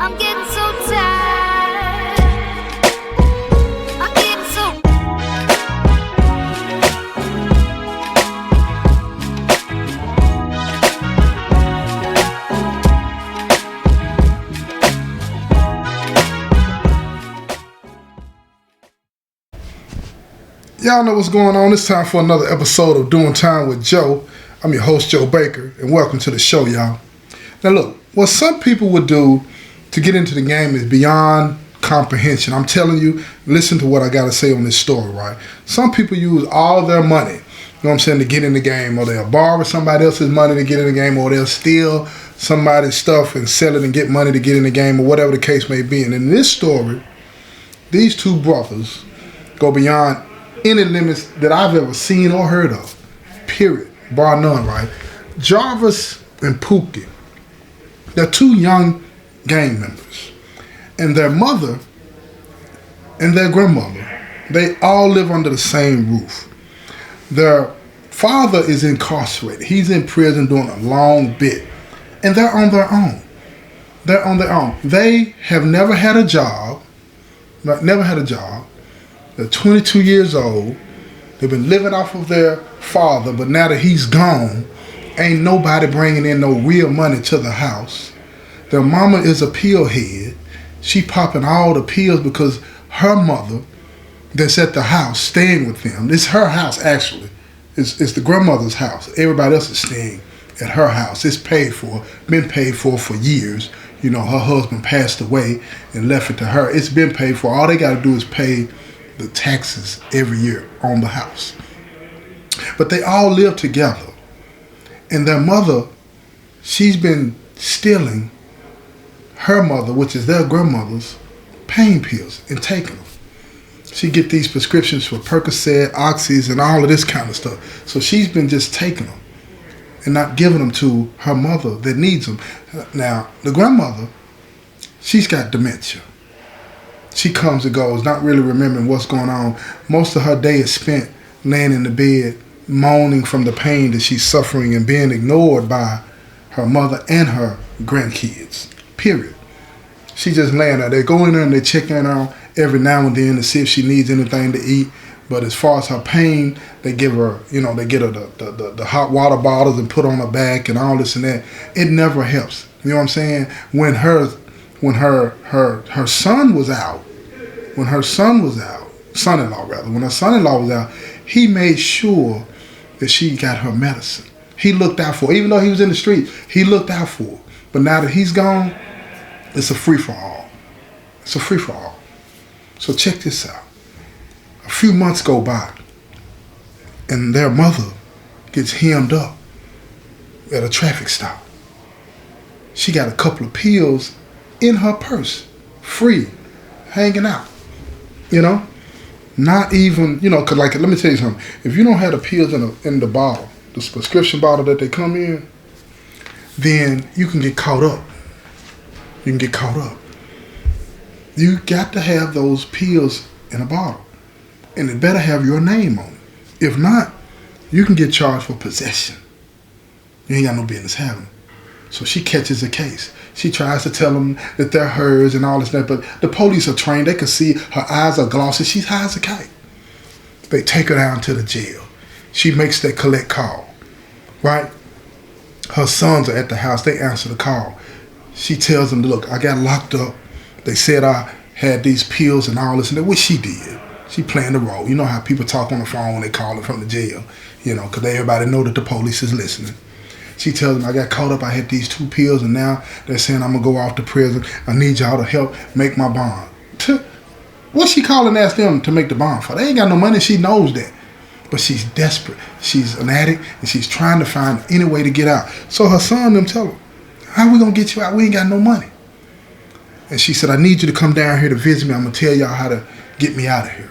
I'm getting so tired. I'm getting so. Y'all know what's going on. It's time for another episode of Doing Time with Joe. I'm your host, Joe Baker, and welcome to the show, y'all. Now look, what some people would do to get into the game is beyond comprehension. I'm telling you, listen to what I got to say on this story, right? Some people use all their money, you know what I'm saying, to get in the game, or they'll borrow somebody else's money to get in the game, or they'll steal somebody's stuff and sell it and get money to get in the game, or whatever the case may be. And in this story, these two brothers go beyond any limits that I've ever seen or heard of, period, bar none, right? Jarvis and Pookie, they're two young gang members, and their mother and their grandmother, they all live under the same roof. Their father is incarcerated. He's in prison doing a long bit, and they're on their own. They're on their own. They have never had a job, never had a job. They're 22 years old. They've been living off of their father, but now that he's gone, ain't nobody bringing in no real money to the house. Their mama is a pill head. She popping all the pills because her mother that's at the house staying with them. It's her house, actually. It's the grandmother's house. Everybody else is staying at her house. It's paid for, been paid for years. You know, her husband passed away and left it to her. It's been paid for. All they got to do is pay the taxes every year on the house. But they all live together. And their mother, she's been stealing her mother, which is their grandmother's, pain pills and taking them. She get these prescriptions for Percocet, Oxys, and all of this kind of stuff. So she's been just taking them and not giving them to her mother that needs them. Now, the grandmother, she's got dementia. She comes and goes, not really remembering what's going on. Most of her day is spent laying in the bed, moaning from the pain that she's suffering and being ignored by her mother and her grandkids, period. She just laying there. They go in there and they check in on her every now and then to see if she needs anything to eat. But as far as her pain, they give her, they get her the hot water bottles and put on her back and all this and that. It never helps. You know what I'm saying? When her son was out, when her son-in-law was out, he made sure that she got her medicine. He looked out for her. Even though he was in the street, he looked out for her. But now that he's gone, it's a free-for-all. It's a free-for-all. So check this out. A few months go by, and their mother gets hemmed up at a traffic stop. She got a couple of pills in her purse, free, hanging out, not even, cause let me tell you something. If you don't have the pills in the bottle, the prescription bottle that they come in, then you can get caught up. You got to have those pills in a bottle, and it better have your name on it. If not, you can get charged for possession. You ain't got no business having them. So she catches a case. She tries to tell them that they're hers and all this stuff, but the police are trained. They can see her eyes are glossy. She's high as a kite. They take her down to the jail. She makes that collect call, right? Her sons are at the house. They answer the call. She tells them, look, I got locked up. They said I had these pills and all this and that, which she did. She playing the role. You know how people talk on the phone when they call her from the jail, because everybody know that the police is listening. She tells them, I got caught up, I had these 2 pills, and now they're saying I'm going to go off to prison. I need y'all to help make my bond. What's she calling and ask them to make the bond for? They ain't got no money, she knows that. But she's desperate. She's an addict, and she's trying to find any way to get out. So her son them tell her, how we going to get you out? We ain't got no money. And she said, I need you to come down here to visit me. I'm going to tell y'all how to get me out of here.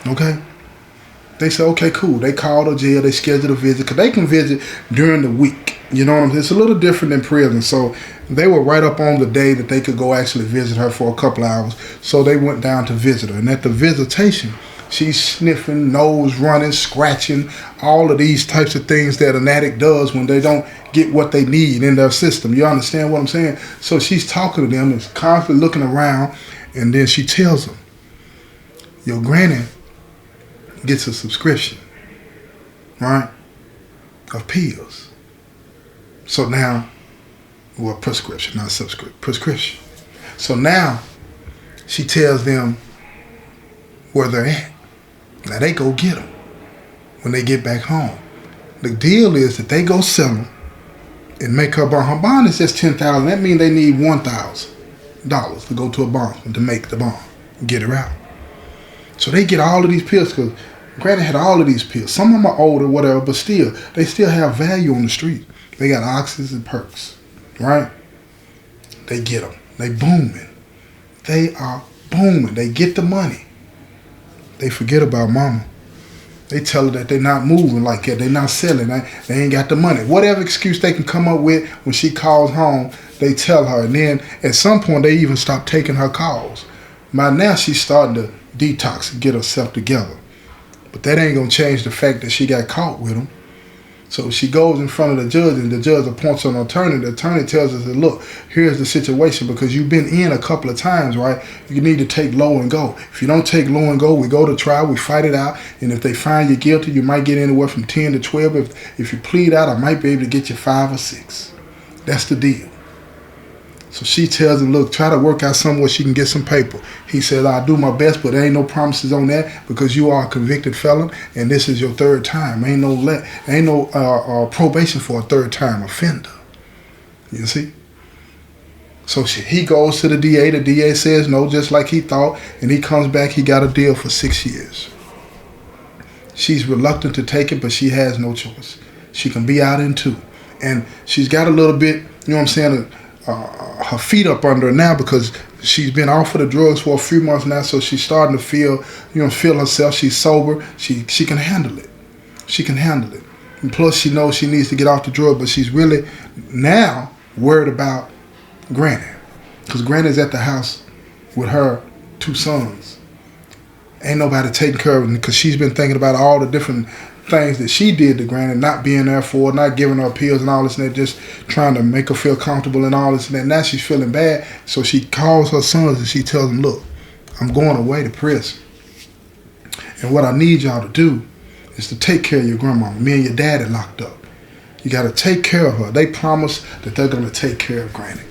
Okay? They said, okay, cool. They called her jail. They scheduled a visit because they can visit during the week. You know what I'm saying? It's a little different than prison. So they were right up on the day that they could go actually visit her for a couple hours. So they went down to visit her. And at the visitation, She's sniffing, nose running, scratching, all of these types of things that an addict does when they don't get what they need in their system. You understand what I'm saying? So she's talking to them and constantly looking around, and then she tells them, your granny gets a subscription, right, of pills. So now, well, prescription, not subscription, prescription. So now she tells them where they're at. Now they go get them when they get back home. The deal is that they go sell them and make her bond. Her bond is just $10,000. That means they need $1,000 to go to a bond to make the bond and get her out. So they get all of these pills because Granny had all of these pills. Some of them are older, whatever, but still, they still have value on the street. They got oxys and perks, right? They get them. They booming. They are booming. They get the money. They forget about mama. They tell her that they're not moving like that. They're not selling. They ain't got the money. Whatever excuse they can come up with when she calls home, they tell her. And then at some point, they even stop taking her calls. By now, she's starting to detox and get herself together. But that ain't going to change the fact that she got caught with them. So she goes in front of the judge, and the judge appoints an attorney. The attorney tells us that, look, here's the situation, because you've been in a couple of times, right? You need to take low and go. If you don't take low and go, we go to trial, we fight it out, and if they find you guilty, you might get anywhere from 10 to 12. If you plead out, I might be able to get you 5 or 6. That's the deal. So she tells him, look, try to work out somewhere she can get some paper. He said, I'll do my best, but there ain't no promises on that because you are a convicted felon and this is your 3rd time. Ain't no probation for a 3rd time offender. You see? So he goes to the DA. The DA says no, just like he thought, and he comes back. He got a deal for 6 years. She's reluctant to take it, but she has no choice. She can be out in 2. And she's got a little bit, you know what I'm saying, her feet up under her now because she's been off of the drugs for a few months now, so she's starting to feel herself. She's sober. She can handle it. She can handle it. And plus, she knows she needs to get off the drug, but she's really now worried about Granny because Granny's at the house with her 2 sons. Ain't nobody taking care of her because she's been thinking about all the different things that she did to Granny, not being there for her, not giving her pills and all this and that, just trying to make her feel comfortable and all this and that. Now she's feeling bad, so she calls her sons and she tells them, look, I'm going away to prison. And what I need y'all to do is to take care of your grandmama. Me and your daddy locked up. You got to take care of her. They promise that they're going to take care of Granny.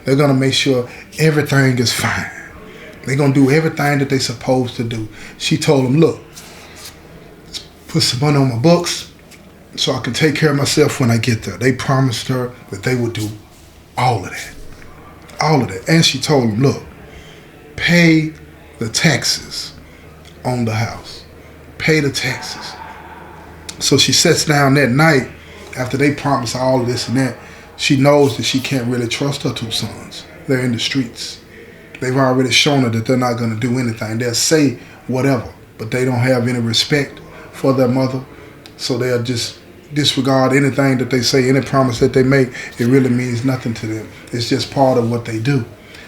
They're going to make sure everything is fine. They're going to do everything that they're supposed to do. She told them, look, put some money on my books so I can take care of myself when I get there. They promised her that they would do all of that. All of that. And she told them, look, pay the taxes on the house. Pay the taxes. So she sits down that night after they promise all of this and that. She knows that she can't really trust her 2 sons. They're in the streets. They've already shown her that they're not going to do anything. They'll say whatever, but they don't have any respect for their mother, so they'll just disregard anything that they say, any promise that they make. It really means nothing to them. It's just part of what they do.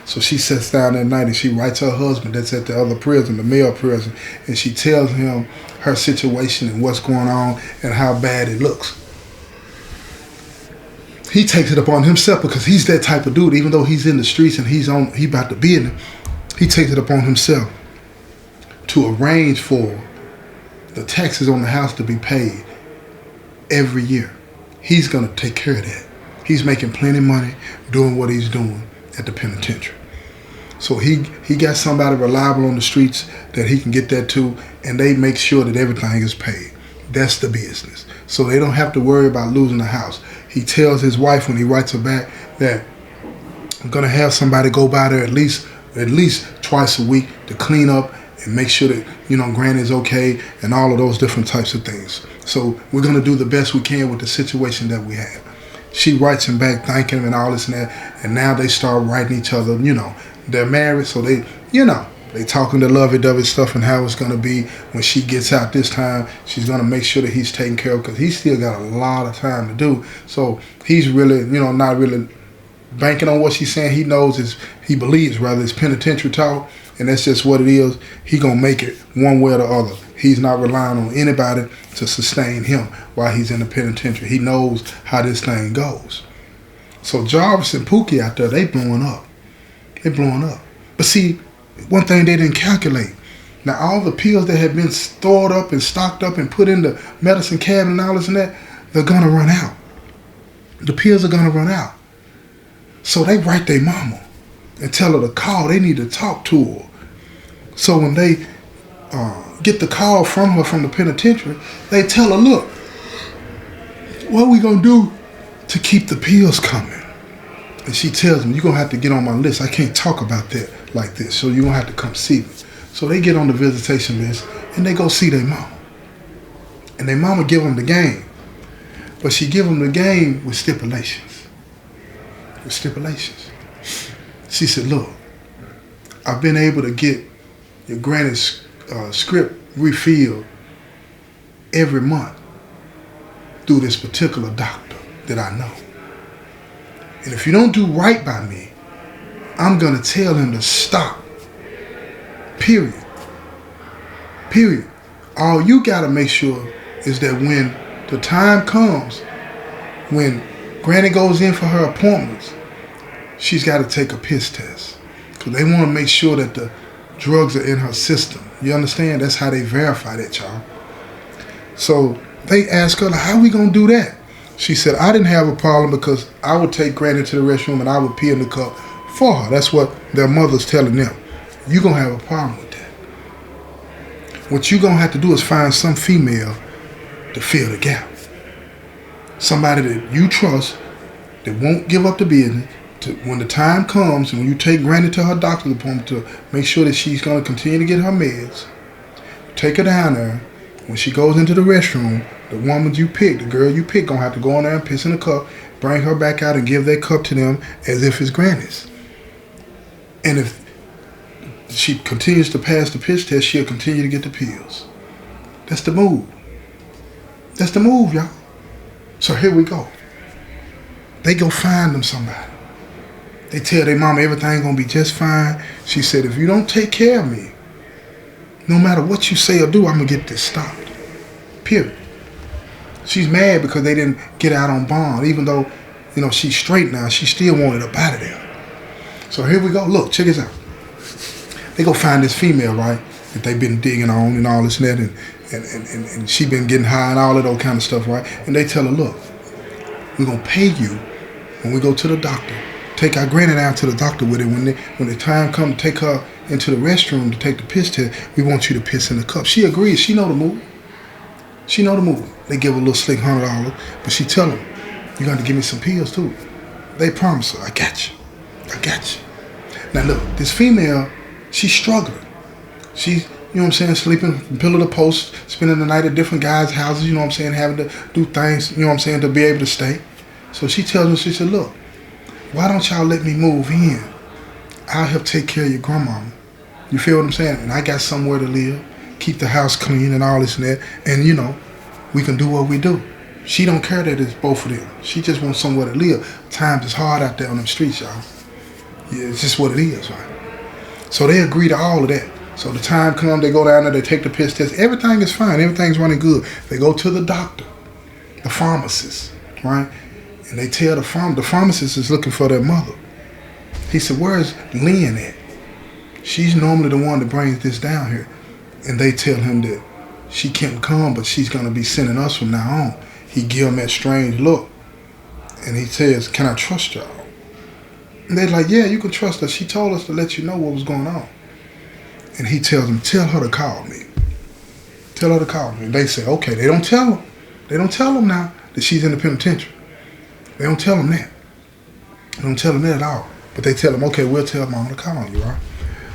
So she sits down that night and she writes her husband that's at the other prison, the male prison, and she tells him her situation and what's going on and how bad it looks. He takes it upon himself because he's that type of dude. Even though he's in the streets and he about to be in it, he takes it upon himself to arrange for the taxes on the house to be paid every year. He's going to take care of that. He's making plenty of money doing what he's doing at the penitentiary. So he got somebody reliable on the streets that he can get that to, and they make sure that everything is paid. That's the business. So they don't have to worry about losing the house. He tells his wife when he writes her back that I'm going to have somebody go by there at least twice a week to clean up and make sure that, Granny's okay and all of those different types of things. So we're going to do the best we can with the situation that we have. She writes him back, thanking him and all this and that, and now they start writing each other, they're married, so they talking the lovey-dovey stuff and how it's going to be when she gets out this time. She's going to make sure that he's taken care of because he's still got a lot of time to do. So he's really, not really banking on what she's saying. He believes rather it's penitentiary talk, and that's just what it is. He gonna make it one way or the other. He's not relying on anybody to sustain him while he's in the penitentiary. He knows how this thing goes. So Jarvis and Pookie out there, they blowing up. They blowing up. But see, one thing they didn't calculate. Now all the pills that had been stored up and stocked up and put in the medicine cabinet and all this and that, they're gonna run out. The pills are gonna run out. So they write their mama and tell her to call. They need to talk to her. So when they get the call from her from the penitentiary, they tell her, look, what are we gonna do to keep the pills coming? And she tells them, you're gonna have to get on my list. I can't talk about that like this, so you're gonna have to come see me. So they get on the visitation list and they go see their mama. And their mama give them the game. But she give them the game with stipulations. With stipulations. She said, look, I've been able to get your granny's script refilled every month through this particular doctor that I know. And if you don't do right by me, I'm going to tell him to stop. Period. Period. All you got to make sure is that when the time comes, when Granny goes in for her appointments, she's got to take a piss test. Because they want to make sure that the drugs are in her system. You understand? That's how they verify that, y'all. So they ask her, how are we going to do that? She said, I didn't have a problem because I would take Granny to the restroom and I would pee in the cup for her. That's what their mother's telling them. You're going to have a problem with that. What you're going to have to do is find some female to fill the gap. Somebody that you trust, that won't give up the business, when the time comes and when you take Granny to her doctor's appointment to make sure that she's going to continue to get her meds, take her down there. When she goes into the restroom, the woman you pick, the girl you pick, going to have to go in there and piss in the cup, bring her back out and give that cup to them as if it's Granny's. And if she continues to pass the piss test, she'll continue to get the pills. That's the move. That's the move, y'all. So here we go. They go find them somebody. They tell their mama everything gonna be just fine. She said, if you don't take care of me, no matter what you say or do, I'm gonna get this stopped. Period. She's mad because they didn't get out on bond. Even though, she's straight now, she still wanted up out of there. So here we go. Look, check this out. They go find this female, right, that they've been digging on and all this and that, and she been getting high and all of that kind of stuff, right? And they tell her, look, we're gonna pay you when we go to the doctor. Take our Granny down to the doctor with it. When the time comes to take her into the restroom to take the piss test, we want you to piss in the cup. She agrees. She know the move. She know the move. They give her a little slick $100, but she tell them, you got to give me some pills too. They promise her, I got you. I got you. Now look, this female, she's struggling. She's, sleeping from pillow to post, spending the night at different guys' houses, having to do things, to be able to stay. So she tells them, she said, look, why don't y'all let me move in? I'll help take care of your grandmama. You feel what I'm saying? And I got somewhere to live, keep the house clean and all this and that. And, we can do what we do. She don't care that it's both of them. She just wants somewhere to live. Times is hard out there on them streets, y'all. Yeah, it's just what it is, right? So they agree to all of that. So the time comes, they go down there, they take the piss test. Everything is fine. Everything's running good. They go to the doctor, the pharmacist, right? And they tell the pharmacist is looking for their mother. He said, where's Lynn at? She's normally the one that brings this down here. And they tell him that she can't come, but she's going to be sending us from now on. He give them that strange look. And he says, can I trust y'all? And they're like, yeah, you can trust us. She told us to let you know what was going on. And he tells them, tell her to call me. Tell her to call me. And they say, okay. They don't tell them. They don't tell them now that she's in the penitentiary. They don't tell them that. They don't tell them that at all. But they tell them, okay, we'll tell mama to call you, right?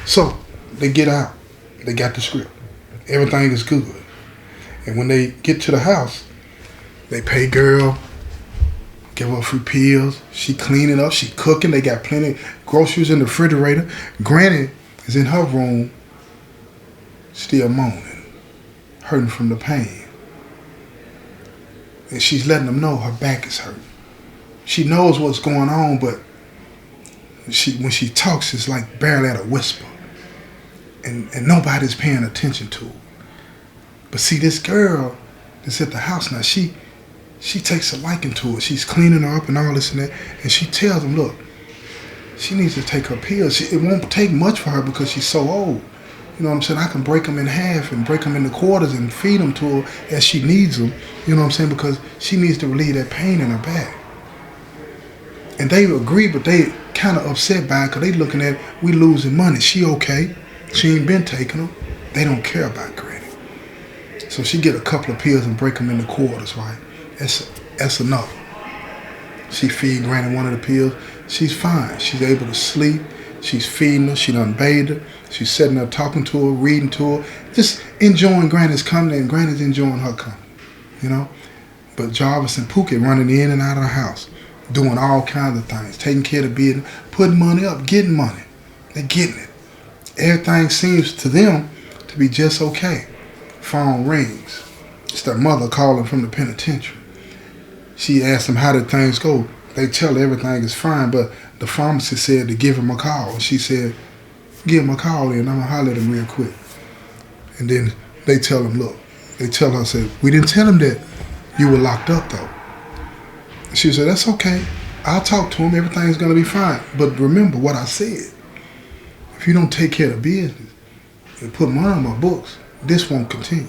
So they get out. They got the script. Everything is good. And when they get to the house, they pay girl, give her a few pills. She cleaning up. She cooking. They got plenty of groceries in the refrigerator. Granny is in her room, still moaning, hurting from the pain. And she's letting them know her back is hurting. She knows what's going on, but when she talks, it's like barely at a whisper. And nobody's paying attention to her. But see, this girl that's at the house now, she takes a liking to her. She's cleaning her up and all this and that. And she tells them, look, she needs to take her pills. It won't take much for her because she's so old. You know what I'm saying? I can break them in half and break them into quarters and feed them to her as she needs them. You know what I'm saying? Because she needs to relieve that pain in her back. And they agree, but they kind of upset by it because they looking at, we losing money. She okay. She ain't been taking them. They don't care about Granny. So she get a couple of pills and break them into quarters, right? That's enough. She feed Granny one of the pills. She's fine. She's able to sleep. She's feeding her. She done bathed her. She's sitting there talking to her, reading to her, just enjoying Granny's company, and Granny's enjoying her company, you know? But Jarvis and Pookie running in and out of the house, doing all kinds of things, taking care of the business, putting money up, getting money. They're getting it. Everything seems to them to be just okay. Phone rings. It's their mother calling from the penitentiary. She asked them, how did things go? They tell her everything is fine, but the pharmacist said to give him a call. She said, give him a call and I'm going to holler at him real quick. And then they tell him, look, they tell her, said, we didn't tell him that you were locked up though. She said, that's okay. I'll talk to him. Everything's going to be fine. But remember what I said. If you don't take care of business and put money on my books, this won't continue.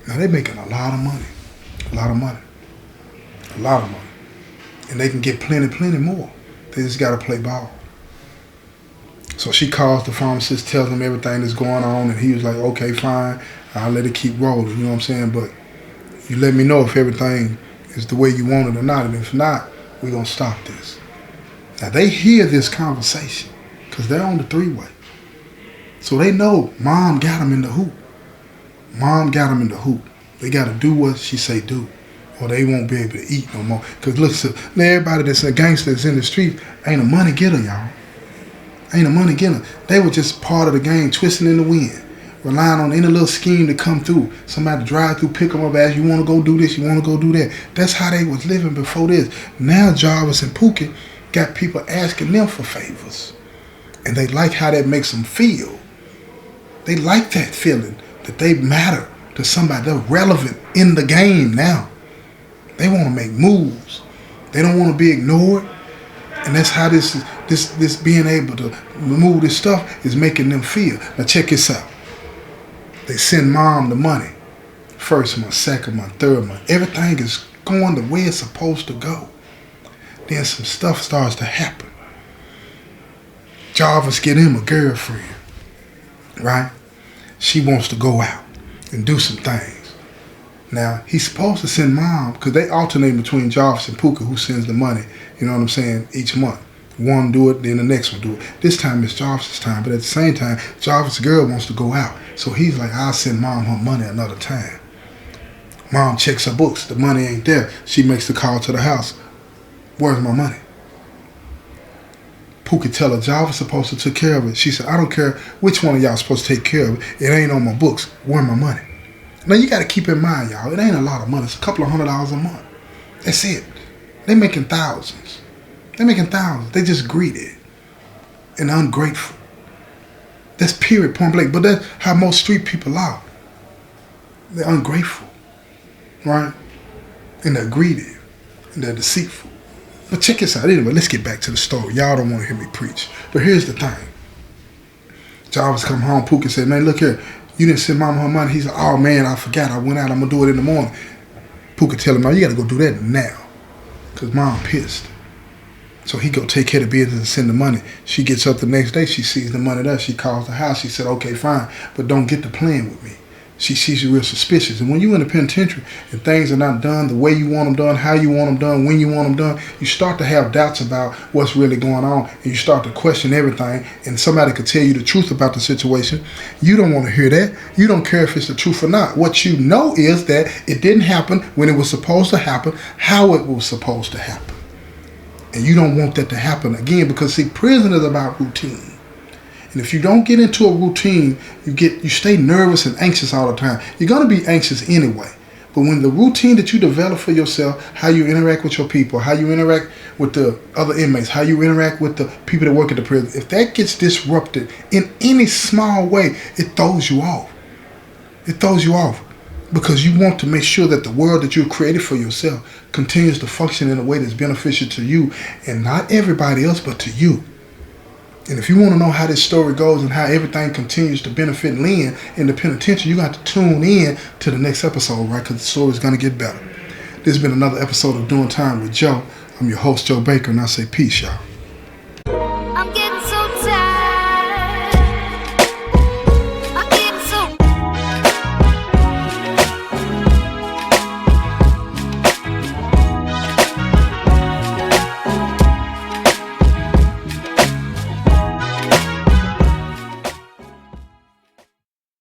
Now they're making a lot of money. A lot of money. A lot of money. And they can get plenty more. They just got to play ball. So she calls the pharmacist, tells him everything that's going on, and he was like, okay, fine, I'll let it keep rolling, you know what I'm saying? But you let me know if everything is the way you want it or not, and if not, we're going to stop this. Now, they hear this conversation because they're on the three-way. So they know Mom got them in the hoop. Mom got them in the hoop. They got to do what she say do, or they won't be able to eat no more. Because look, so everybody that's a gangster that's in the street ain't a money getter, y'all. Ain't a money getter. They were just part of the game, twisting in the wind, relying on any little scheme to come through. Somebody drive through, pick them up, ask, you want to go do this, you want to go do that. That's how they was living before this. Now Jarvis and Pookie got people asking them for favors. And they like how that makes them feel. They like that feeling that they matter to somebody. They're relevant in the game now. They want to make moves. They don't want to be ignored. And that's how this being able to remove this stuff is making them feel. Now check this out. They send Mom the money. First month, second month, third month. Everything is going the way it's supposed to go. Then some stuff starts to happen. Jarvis get him a girlfriend, right? She wants to go out and do some things. Now, he's supposed to send Mom, because they alternate between Jarvis and Pookie who sends the money, you know what I'm saying, each month. One do it, then the next one do it. This time it's Jarvis' time, but at the same time, Jarvis' girl wants to go out. So he's like, I'll send Mom her money another time. Mom checks her books. The money ain't there. She makes the call to the house. Where's my money? Pookie tell her, Jarvis supposed to take care of it. She said, I don't care which one of y'all supposed to take care of it. It ain't on my books. Where's my money? Now, you got to keep in mind, y'all, it ain't a lot of money. It's a couple of $100 a month. That's it. They making thousands. They making thousands. They just greedy and ungrateful. That's period, point blank. But that's how most street people are. They're ungrateful, right? And they're greedy. And they're deceitful. But check this out. Anyway, let's get back to the story. Y'all don't want to hear me preach. But here's the thing. Jarvis come home. Pookie said, man, look here. You didn't send Mama her money. He said, oh, man, I forgot. I went out. I'm going to do it in the morning. Pookie tell him, no, you got to go do that now. Because Mom pissed. So he go take care of the business and send the money. She gets up the next day. She sees the money there. She calls the house. She said, okay, fine. But don't get to playing with me. She sees you real suspicious. And when you're in the penitentiary and things are not done the way you want them done, how you want them done, when you want them done, you start to have doubts about what's really going on. And you start to question everything. And somebody could tell you the truth about the situation. You don't want to hear that. You don't care if it's the truth or not. What you know is that it didn't happen when it was supposed to happen, how it was supposed to happen. And you don't want that to happen again because, see, prison is about routine. And if you don't get into a routine, you stay nervous and anxious all the time. You're going to be anxious anyway. But when the routine that you develop for yourself, how you interact with your people, how you interact with the other inmates, how you interact with the people that work at the prison, if that gets disrupted in any small way, it throws you off. It throws you off because you want to make sure that the world that you've created for yourself continues to function in a way that's beneficial to you and not everybody else, but to you. And if you want to know how this story goes and how everything continues to benefit Lynn in the penitentiary, you got to tune in to the next episode, right? Because the story's going to get better. This has been another episode of Doing Time with Joe. I'm your host, Joe Baker, and I say peace, y'all.